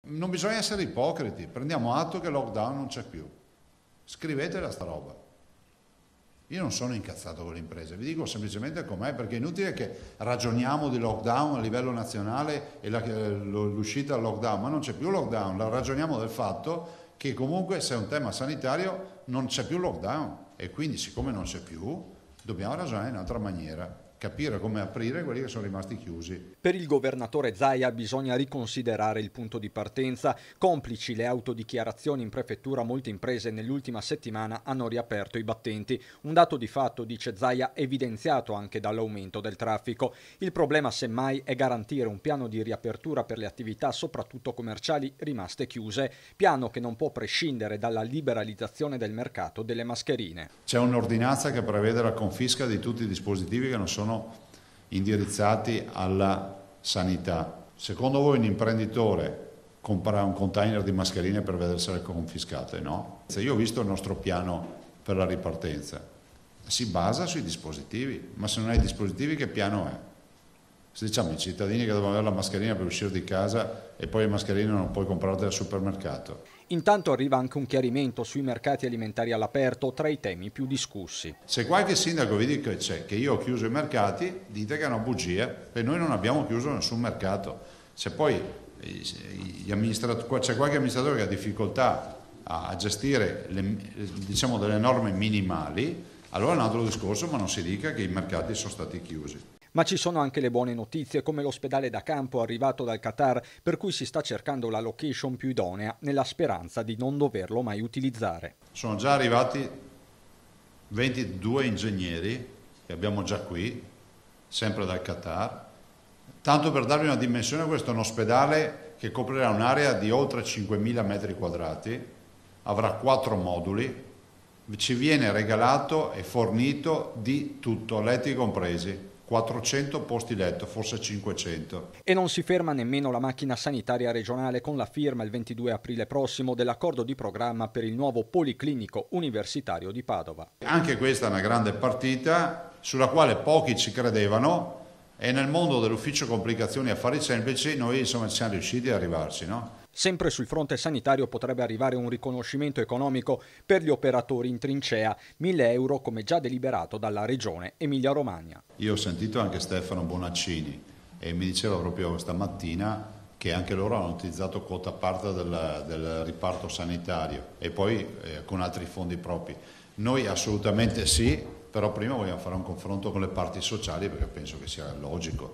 Non bisogna essere ipocriti, prendiamo atto che il lockdown non c'è più. Scrivetela sta roba. Io non sono incazzato con le imprese, vi dico semplicemente com'è, perché è inutile che ragioniamo di lockdown a livello nazionale e l'uscita dal lockdown, ma non c'è più lockdown, ragioniamo del fatto che comunque se è un tema sanitario non c'è più lockdown e quindi siccome non c'è più dobbiamo ragionare in un'altra maniera. Capire come aprire quelli che sono rimasti chiusi. Per il governatore Zaia bisogna riconsiderare il punto di partenza. Complici le autodichiarazioni in prefettura, molte imprese nell'ultima settimana hanno riaperto i battenti. Un dato di fatto, dice Zaia, evidenziato anche dall'aumento del traffico. Il problema semmai è garantire un piano di riapertura per le attività soprattutto commerciali rimaste chiuse, piano che non può prescindere dalla liberalizzazione del mercato delle mascherine. C'è un'ordinanza che prevede la confisca di tutti i dispositivi che non sono indirizzati alla sanità. Secondo voi un imprenditore compra un container di mascherine per vedersele confiscate? No. Io ho visto il nostro piano per la ripartenza. Si basa sui dispositivi, ma se non hai dispositivi che piano è? Se diciamo ai cittadini che devono avere la mascherina per uscire di casa e poi le mascherine non puoi comprarle al supermercato. Intanto arriva anche un chiarimento sui mercati alimentari all'aperto, tra i temi più discussi. Se qualche sindaco vi dice che io ho chiuso i mercati, dite che è una bugia, perché noi non abbiamo chiuso nessun mercato. Se poi c'è qualche amministratore che ha difficoltà a gestire diciamo delle norme minimali, allora è un altro discorso, ma non si dica che i mercati sono stati chiusi. Ma ci sono anche le buone notizie, come l'ospedale da campo arrivato dal Qatar, per cui si sta cercando la location più idonea, nella speranza di non doverlo mai utilizzare. Sono già arrivati 22 ingegneri, che abbiamo già qui, sempre dal Qatar. Tanto per darvi una dimensione, questo è un ospedale che coprirà un'area di oltre 5.000 metri quadrati, avrà 4 moduli, ci viene regalato e fornito di tutto, letti compresi. 400 posti letto, forse 500. E non si ferma nemmeno la macchina sanitaria regionale con la firma il 22 aprile prossimo dell'accordo di programma per il nuovo Policlinico Universitario di Padova. Anche questa è una grande partita sulla quale pochi ci credevano e nel mondo dell'ufficio complicazioni e affari semplici noi insomma siamo riusciti ad arrivarci, no? Sempre sul fronte sanitario potrebbe arrivare un riconoscimento economico per gli operatori in trincea, 1.000 euro come già deliberato dalla Regione Emilia-Romagna. Io ho sentito anche Stefano Bonaccini e mi diceva proprio stamattina che anche loro hanno utilizzato quota parte del riparto sanitario e poi con altri fondi propri. Noi assolutamente sì, però prima vogliamo fare un confronto con le parti sociali perché penso che sia logico.